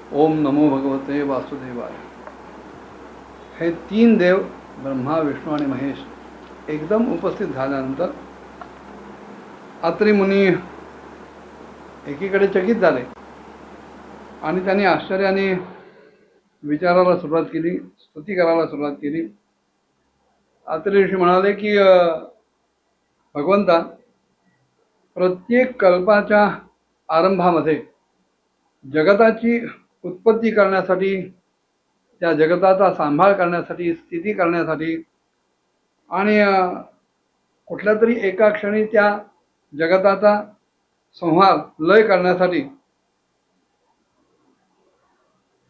ओम नमो भगवते वासुदेवाय। हे तीन देव ब्रह्मा विष्णू आणि महेश एकदम उपस्थित झाल्यानंतर अत्रि मुनी एकीकडे चकित झाले आणि त्यांनी आश्चर्याने विचाराला सुरुवात केली, स्तुती करायला सुरुवात केली। अत्रि ऋषी म्हणाले की भगवंता, प्रत्येक कल्पाच्या आरंभामध्ये जगताची उत्पत्ती करण्यासाठी, त्या जगताचा सांभाळ करण्यासाठी, स्थिती करण्यासाठी आणि कुठल्या तरी एका क्षणी त्या जगताचा संहार लय करण्यासाठी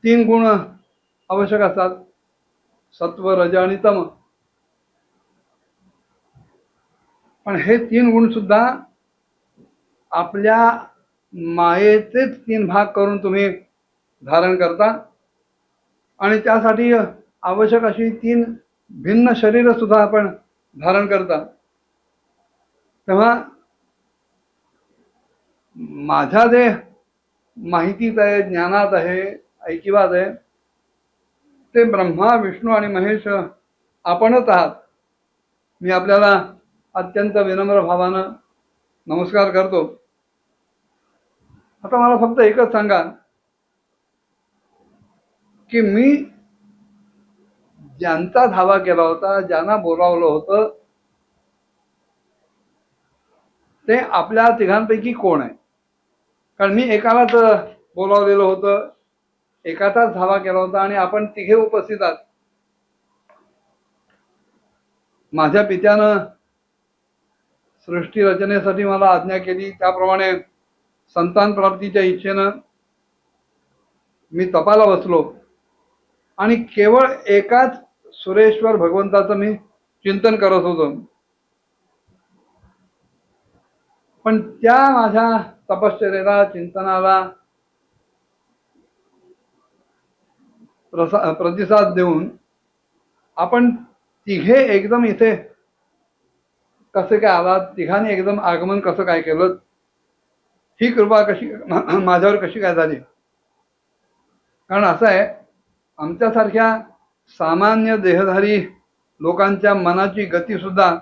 तीन गुण आवश्यक असतात, सत्व, रज आणि तम। पण हे तीन गुण सुद्धा आपल्या मायेचेच तीन भाग करून तुम्ही धारण करता आणि त्यासाठी आवश्यक अशी तीन भिन्न शरीर सुद्धा आपण धारण करता। तेव्हा माझ्या जे माहितीत आहे, ज्ञानात आहे, ऐकिवात आहे, ते ब्रह्मा विष्णू आणि महेश आपणच आहात। मी आपल्याला अत्यंत विनम्र भावानं नमस्कार करतो। आता मला फक्त एकच सांगा की मी ज्यांचा धावा केला होता, ज्यांना बोलावलं होतं, ते आपल्या तिघांपैकी कोण आहे? कारण मी एकालाच बोलावलेलं होतं, एकाचाच धावा केला होता आणि आपण तिघे उपस्थित आहात। माझ्या पित्यानं सृष्टी रचनेसाठी मला आज्ञा केली, त्याप्रमाणे संतान प्राप्तीच्या इच्छेनं मी तपाला बसलो आणि केवळ एकाच सुरेश्वर भगवंताचं मी चिंतन करत होतो। पण त्या माझ्या तपश्चर्येला, चिंतनाला प्रतिसाद देऊन आपण तिघे एकदम इथे कसे काय आलात, तिघांनी एकदम आगमन कसं काय केलं, ही कृपा कशी माझ्यावर कशी काय झाली? कारण असं आहे, आमच्यासारख्या सामान्य देहधारी लोकांच्या मनाची गती सुद्धा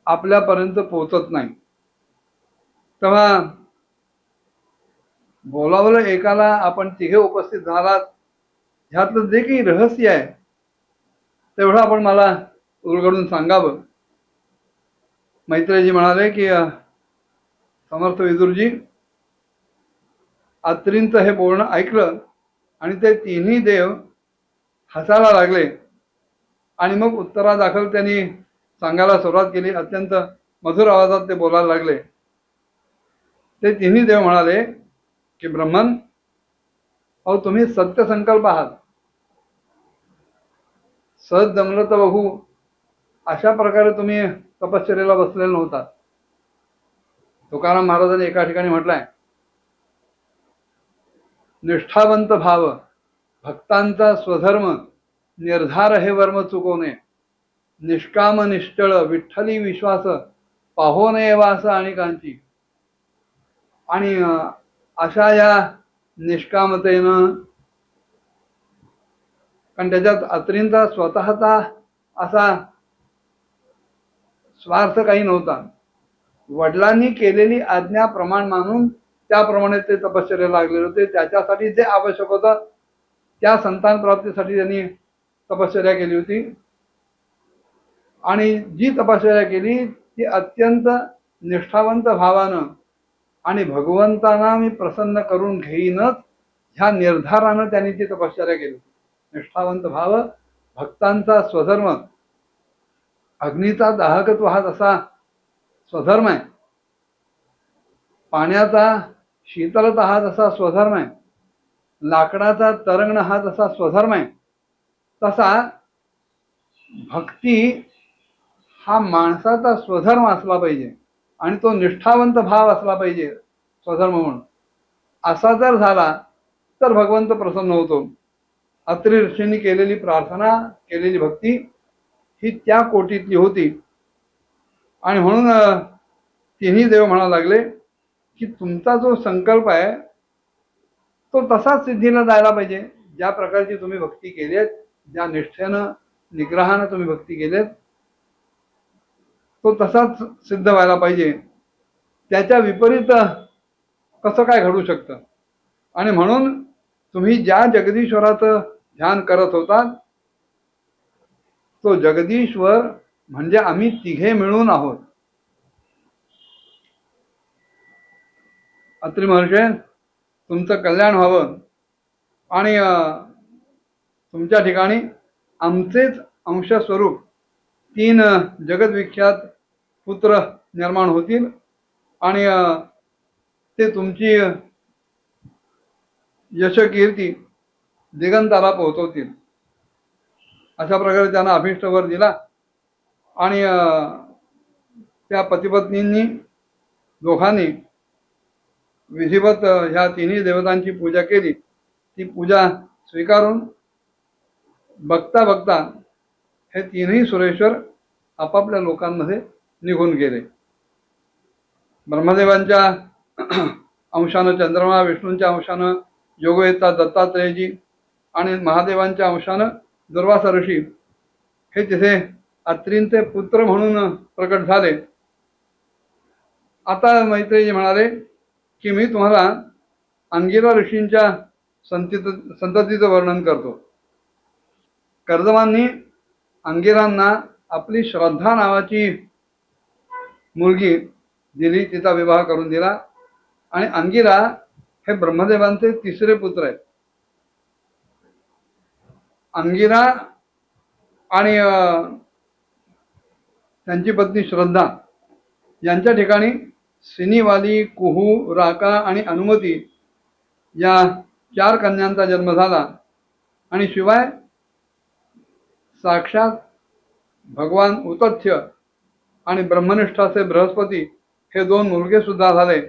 आपल्यापर्यंत पोहोचत नाही। तेव्हा बोलावलं एकाला, आपण तिघे उपस्थित झालात, ह्यातलं जे काही रहस्य आहे तेवढं आपण मला उलगडून सांगावं। मैत्रेयजी म्हणाले की समर्थ विदुरजी, अत्रींचं हे बोलणं ऐकलं आणि ते तिन्ही देव हसायला लागले आणि मग उत्तरादाखल त्यांनी सांगायला सुरुवात केली। अत्यंत मधुर आवाजात ते बोलायला लागले। ते तिन्ही देव म्हणाले की ब्रह्मन, अहो तुम्ही सत्य संकल्प आहात, सहज जमलं तर बघू अशा प्रकारे तुम्ही तपश्चर्येला बसलेला नव्हता। तुकाराम महाराजांनी एका ठिकाणी म्हटलंय, निष्ठावंत भाव भक्तांचा स्वधर्म, निर्धार हे वर्म चुकवणे, निष्काम निश्चळ विठ्ठली विश्वास, पाहो नये वास अनेकांची। आणि अशा या निष्कामतेनं, कारण त्याच्यात अत्रींचा स्वतःचा असा स्वार्थ काही नव्हता, वडिलांनी केलेली आज्ञा प्रमाण मानून त्याप्रमाणे ते तपश्चर्याला लागलेले होते। त्याच्यासाठी जे आवश्यक होतं त्या संतान प्राप्तीसाठी त्यांनी तपश्चर्या केली होती आणि जी तपश्चर्या केली ती अत्यंत निष्ठावंत भावानं आणि भगवंतांना मी प्रसन्न करून घेईनच ह्या निर्धारानं त्यांनी ती तपश्चर्या केली। निष्ठावंत भाव भक्तांचा स्वधर्म, अग्नीचा दाहकत्व हा जसा स्वधर्म आहे, पाण्याचा शीतलता हा जसा स्वधर्म आहे, लाकडाचा तरंगण हा जसा स्वधर्म आहे, तसा भक्ती हा माणसाचा स्वधर्म असला पाहिजे आणि तो निष्ठावंत भाव असला पाहिजे स्वधर्म म्हणून। असा जर झाला तर भगवंत प्रसन्न होतो। अत्रि ऋषींनी केलेली प्रार्थना, केलेली भक्ती ही त्या कोटीतली होती आणि म्हणून तिन्ही देव म्हणायला लागले की तुमचा जो संकल्प आहे तो तसाच सिद्धीला जायला पाहिजे. ज्या प्रकारची तुम्ही भक्ती केलीत, ज्या निष्ठेनं निग्रहानं तुम्ही भक्ती केलीत, तो तसाच सिद्ध व्हायला पाहिजे. त्याच्या विपरीत कसं काय घडू शकतं? आणि म्हणून तुम्ही ज्या जगदीश्वराचं ध्यान करत होता, तो जगदीश्वर म्हणजे आम्ही तिघे मिळून आहोत. अत्रि महर्षे, तुमचं कल्याण व्हावं आणि तुमच्या ठिकाणी आमचेच अंशस्वरूप 3 जगद्विख्यात पुत्र निर्माण होतील आणि ते तुमची यशकीर्ती दिगंताला पोहोचवतील. अशा प्रकारे त्यांना अभिष्टवर दिला आणि त्या पतिपत्नींनी दोघांनी विधिवत ह्या तिन्ही देवतांची पूजा केली. ती पूजा स्वीकारून बघता बघता हे तीनही सुरेश्वर आपापल्या लोकांमध्ये निघून गेले. ब्रह्मदेवांच्या अंशानं चंद्रमा, विष्णूंच्या अंशानं योगवेत्ता दत्तात्रेयजी आणि महादेवांच्या अंशानं दुर्वासा ऋषी हे तिथे अत्रींचे पुत्र म्हणून प्रकट झाले. आता मैत्रेयी म्हणाले की मी तुम्हाला अंगिरा ऋषींच्या संततीचं वर्णन करतो. कर्दमांनी अंगिरांना आपली श्रद्धा नावाची मुलगी दिली, तिचा विवाह करून दिला आणि अंगिरा हे ब्रह्मदेवांचे 3रे पुत्र आहेत. अंगिरा आणि त्यांची पत्नी श्रद्धा यांच्या ठिकाणी सिनीवाली, कुहू, राका आणि अनुमती या 4 कन्यांचा जन्म झाला. आणि शिवाय साक्षात भगवान उतथ्य आणि ब्रह्मनिष्ठाचे बृहस्पती हे 2 मुलगे सुद्धा झाले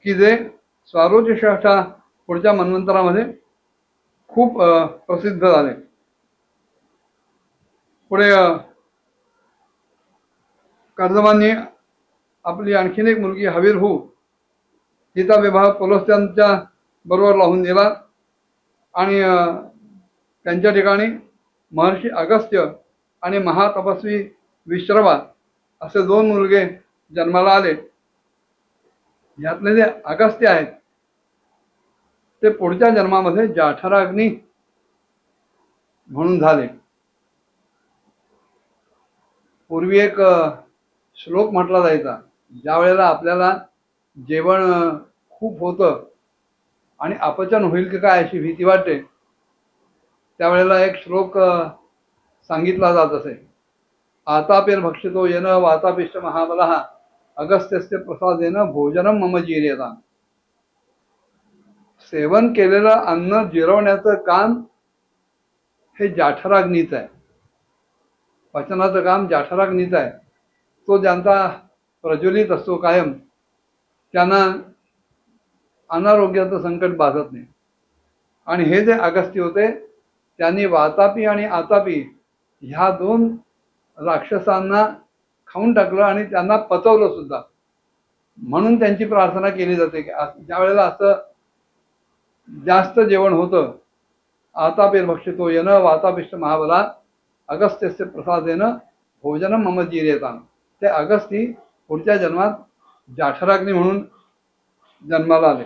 की जे स्वारोचिषाच्या पुढच्या मन्वंतरामध्ये खूप प्रसिद्ध झाले. पुढे कर्दमांनी आपली आणखीन एक मुलगी हवीरहू तिचा विवाह पुलस्त्यांच्या बरोबर लावून दिला आणि त्यांच्या ठिकाणी महर्षी अगस्त्य आणि महातपस्वी विश्रवा असे 2 मुलगे जन्माला आले. यातले जे अगस्त्य आहेत ते पुढच्या जन्मामध्ये जाठराग्नी म्हणून झाले. पूर्वी एक श्लोक म्हटला जायचा, ज्या वेळेला आपल्याला जेवण खूप होतं आणि अपचन होईल की काय अशी भीती वाटते, त्यावेळेला एक श्लोक सांगितला जात असे, आतापेर भक्षितो येन वातापिष्ट महाबलः अगस्त्यस्य प्रसादेन भोजनम मम जीर्यताम्. सेवन केलेलं अन्न जिरवण्याचं काम हे जाठराग्नीचं आहे. पचनाचं काम जाठराग्नीचं आहे. तो ज्यांचा प्रज्वलित असतो कायम, त्यांना अनारोग्याचं संकट बाधत नाही. आणि हे जे अगस्त्य होते त्यांनी वातापी आणि आतापी ह्या 2 राक्षसांना खाऊन टाकलं आणि त्यांना पचवलं सुद्धा. म्हणून त्यांची प्रार्थना केली जाते की ज्या वेळेला असं जास्त जेवण होतं, आतापेर भक्षितो येन वातापिष्ट महाबला अगस्त्यस्य प्रसादेन भोजनम मम जीर्यताम्. ते अगस्ती पुढच्या जन्मात जाठराग्नी म्हणून जन्माला आले.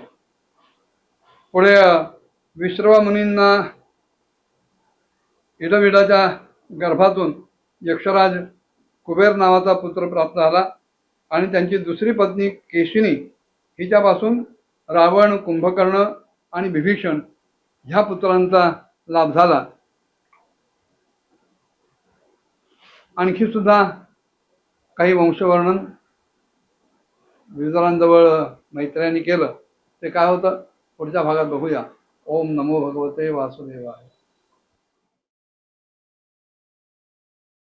पुढे विश्रवा मुनींना इडविडाच्या गर्भातून यक्षराज कुबेर नावाचा पुत्र प्राप्त झाला आणि त्यांची दुसरी पत्नी केशिनी हिच्यापासून रावण, कुंभकर्ण आणि विभीषण ह्या पुत्रांचा लाभ झाला. आणखी सुद्धा काही वंशवर्णन विद्वानांजवळ मैत्र्यांनी केलं. ते काय होतं पुढच्या भागात बघूया. ओम नमो भगवते वासुदेवाय.